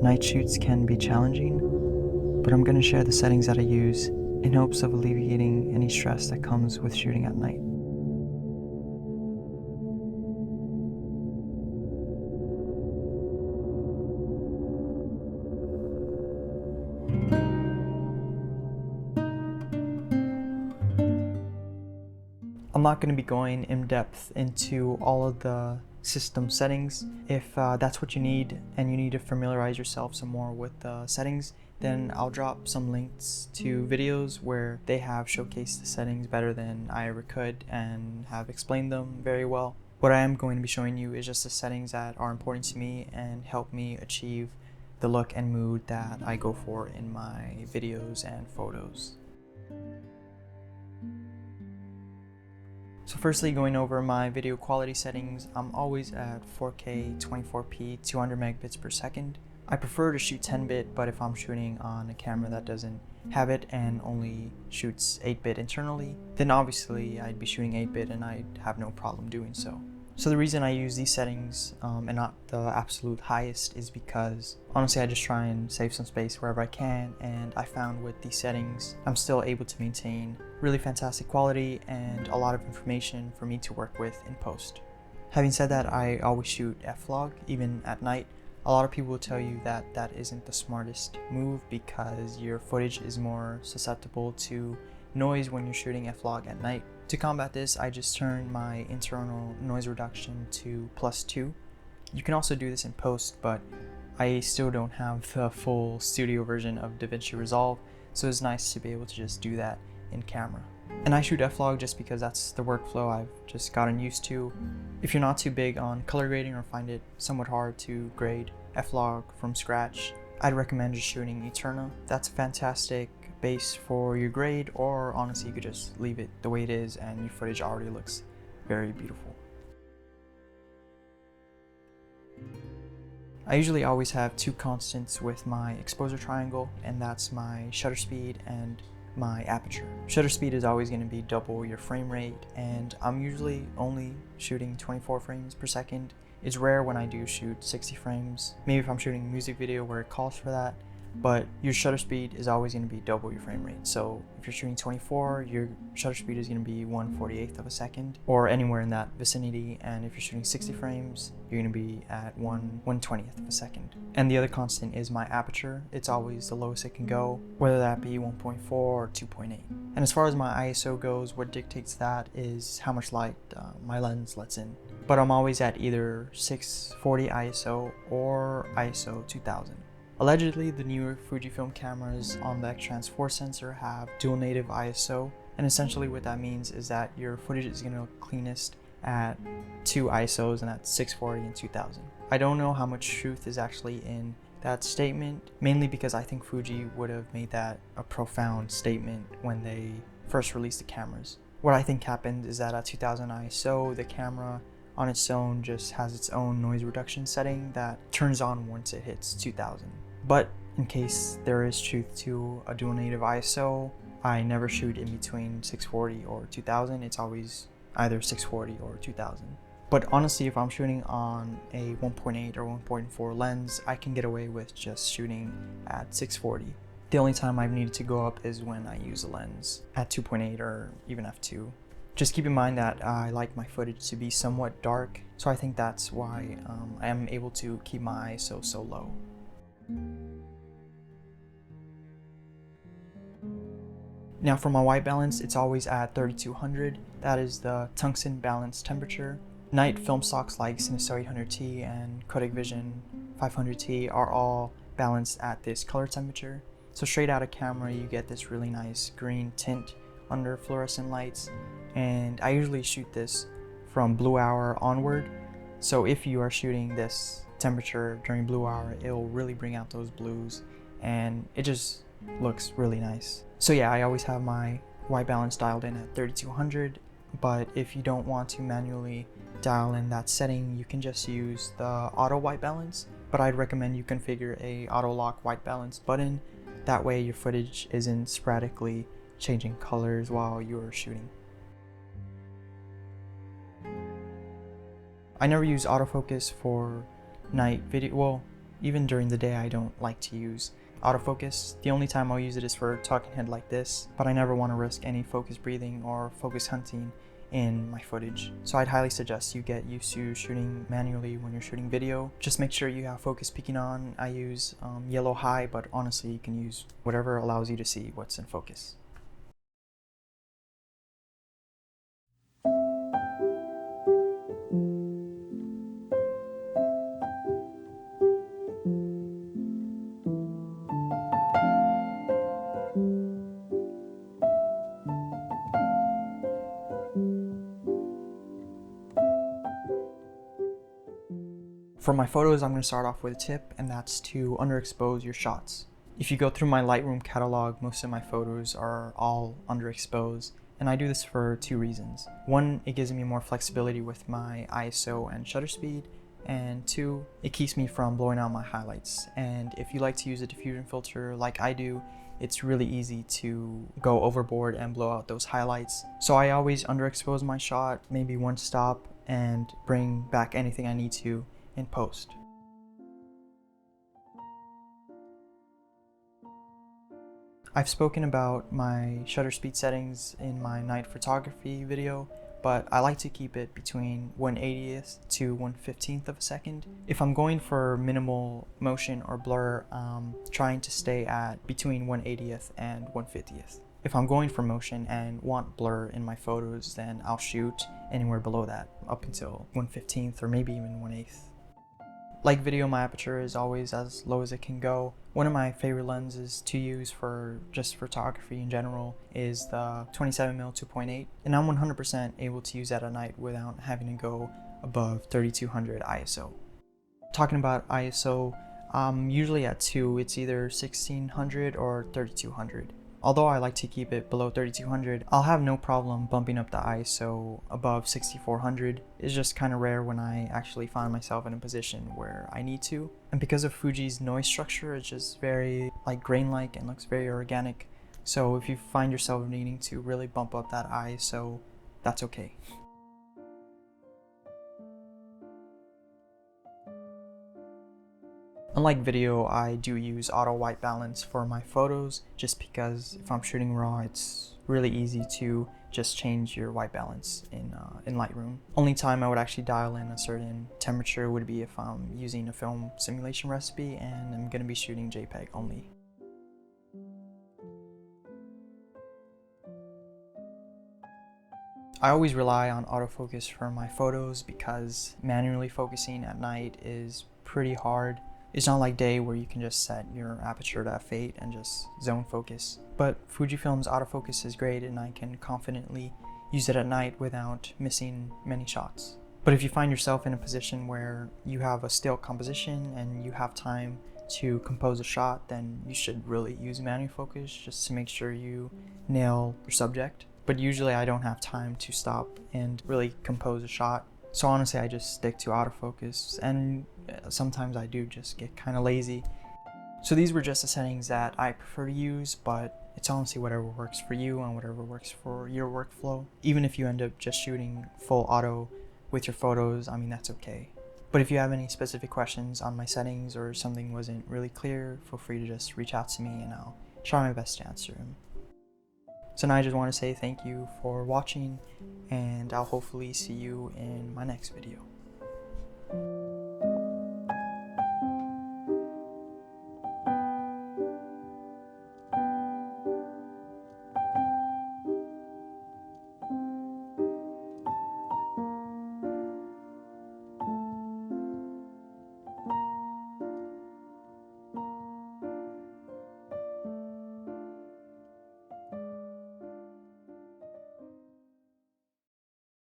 Night shoots can be challenging, but I'm going to share the settings that I use in hopes of alleviating any stress that comes with shooting at night. I'm not going to be going in depth into all of the system settings. If that's what you need and you need to familiarize yourself some more with the settings, then I'll drop some links to videos where they have showcased the settings better than I ever could and have explained them very well. What I am going to be showing you is just the settings that are important to me and help me achieve the look and mood that I go for in my videos and photos. So firstly, going over my video quality settings, I'm always at 4K 24p 200 megabits per second. I prefer to shoot 10-bit, but if I'm shooting on a camera that doesn't have it and only shoots 8-bit internally, then obviously I'd be shooting 8-bit and I'd have no problem doing so. So the reason I use these settings and not the absolute highest is because honestly I just try and save some space wherever I can, and I found with these settings I'm still able to maintain really fantastic quality and a lot of information for me to work with in post. Having said that, I always shoot f-log even at night. A lot of people will tell you that that isn't the smartest move because your footage is more susceptible to noise when you're shooting f-log at night. To combat this, I just turned my internal noise reduction to +2. You can also do this in post, but I still don't have the full studio version of DaVinci Resolve, so it's nice to be able to just do that in camera. And I shoot f-log just because that's the workflow I've just gotten used to. If you're not too big on color grading or find it somewhat hard to grade f-log from scratch, I'd recommend just shooting Eterna. That's a fantastic base for your grade, or honestly you could just leave it the way it is and your footage already looks very beautiful. I usually always have two constants with my exposure triangle, and that's my shutter speed and my aperture. Shutter speed is always going to be double your frame rate, and I'm usually only shooting 24 frames per second. It's rare when I do shoot 60 frames, maybe if I'm shooting a music video where it calls for that, but your shutter speed is always going to be double your frame rate. So if you're shooting 24, your shutter speed is going to be 1/48th of a second or anywhere in that vicinity, and if you're shooting 60 frames, you're going to be at 1/20th of a second. And the other constant is my aperture. It's always the lowest it can go, whether that be 1.4 or 2.8. And as far as my ISO goes, what dictates that is how much light my lens lets in. But I'm always at either 640 ISO or ISO 2000. Allegedly, the newer Fujifilm cameras on the X-Trans4 sensor have dual native ISO, and essentially what that means is that your footage is going to look cleanest at two ISOs, and that's 640 and 2000. I don't know how much truth is actually in that statement, mainly because I think Fuji would have made that a profound statement when they first released the cameras. What I think happened is that at 2000 ISO, the camera on its own just has its own noise reduction setting that turns on once it hits 2000. But in case there is truth to a dual native ISO, I never shoot in between 640 or 2000. It's always either 640 or 2000. But honestly, if I'm shooting on a 1.8 or 1.4 lens, I can get away with just shooting at 640. The only time I've needed to go up is when I use a lens at 2.8 or even f2. Just keep in mind that I like my footage to be somewhat dark, so I think that's why I am able to keep my ISO so low. Now for my white balance, it's always at 3200. That is the tungsten balance temperature. Night film stocks like Cinestill 800T and Kodak Vision 500T are all balanced at this color temperature. So straight out of camera, you get this really nice green tint under fluorescent lights, and I usually shoot this from blue hour onward. So if you are shooting this temperature during blue hour, it will really bring out those blues and it just looks really nice. So yeah, I always have my white balance dialed in at 3200, but if you don't want to manually dial in that setting, you can just use the auto white balance, but I'd recommend you configure a auto lock white balance button. That way your footage isn't sporadically changing colors while you're shooting. I never use autofocus for night video. Well, Even during the day, I don't like to use autofocus. The only time I'll use it is for a talking head like this, but I never want to risk any focus breathing or focus hunting in my footage. So I'd highly suggest you get used to shooting manually when you're shooting video. Just make sure you have focus peaking on. I use yellow high, but honestly you can use whatever allows you to see what's in focus. For my photos, I'm going to start off with a tip, and that's to underexpose your shots. If you go through my Lightroom catalog, most of my photos are all underexposed, and I do this for two reasons. One, it gives me more flexibility with my ISO and shutter speed, and two, it keeps me from blowing out my highlights. And if you like to use a diffusion filter like I do, it's really easy to go overboard and blow out those highlights. So I always underexpose my shot, maybe one stop, and bring back anything I need to in post. I've spoken about my shutter speed settings in my night photography video, but I like to keep it between 1/80th to 1/15th of a second. If I'm going for minimal motion or blur, I'm trying to stay at between 1/80th and 1/50th. If I'm going for motion and want blur in my photos, then I'll shoot anywhere below that, up until 1/15th or maybe even 1/8th. Like video, my aperture is always as low as it can go. One of my favorite lenses to use for just photography in general is the 27mm 2.8, and I'm 100% able to use that at night without having to go above 3200 ISO. Talking about ISO, I'm usually at 2, it's either 1600 or 3200. Although I like to keep it below 3200, I'll have no problem bumping up the ISO above 6400. It's just kind of rare when I actually find myself in a position where I need to. And because of Fuji's noise structure, it's just very grain-like and looks very organic. So if you find yourself needing to really bump up that ISO, that's okay. Unlike video, I do use auto white balance for my photos just because if I'm shooting raw, it's really easy to just change your white balance in Lightroom. Only time I would actually dial in a certain temperature would be if I'm using a film simulation recipe and I'm going to be shooting JPEG only. I always rely on autofocus for my photos because manually focusing at night is pretty hard. It's not like day where you can just set your aperture to f8 and just zone focus. But Fujifilm's autofocus is great and I can confidently use it at night without missing many shots. But if you find yourself in a position where you have a still composition and you have time to compose a shot, then you should really use manual focus just to make sure you nail your subject. But usually I don't have time to stop and really compose a shot. So honestly, I just stick to autofocus, and sometimes I do just get kind of lazy. So these were just the settings that I prefer to use, but it's honestly whatever works for you and whatever works for your workflow. Even if you end up just shooting full auto with your photos, I mean, that's okay. But if you have any specific questions on my settings or something wasn't really clear, feel free to just reach out to me and I'll try my best to answer them. So now I just want to say thank you for watching, and I'll hopefully see you in my next video.